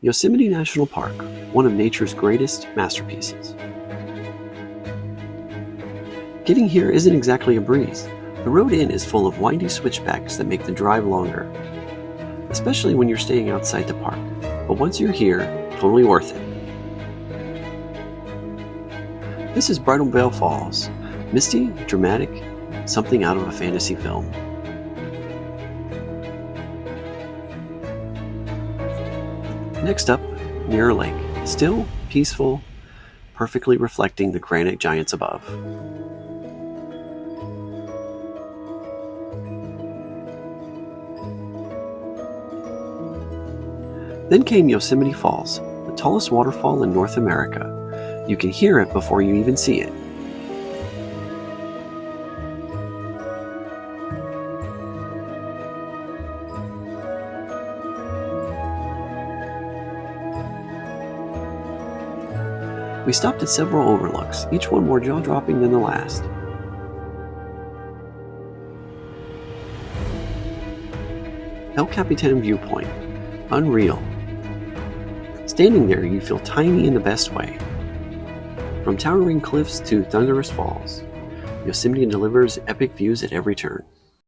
Yosemite National Park, one of nature's greatest masterpieces. Getting here isn't exactly a breeze. The road in is full of windy switchbacks that make the drive longer, especially when you're staying outside the park. But once you're here, totally worth it. This is Bridal Veil Falls, misty, dramatic, something out of a fantasy film. Next up, Mirror Lake, still, peaceful, perfectly reflecting the granite giants above. Then came Yosemite Falls, the tallest waterfall in North America. You can hear it before you even see it. We stopped at several overlooks, each one more jaw-dropping than the last. El Capitan Viewpoint, unreal. Standing there, you feel tiny in the best way. From towering cliffs to thunderous falls, Yosemite delivers epic views at every turn.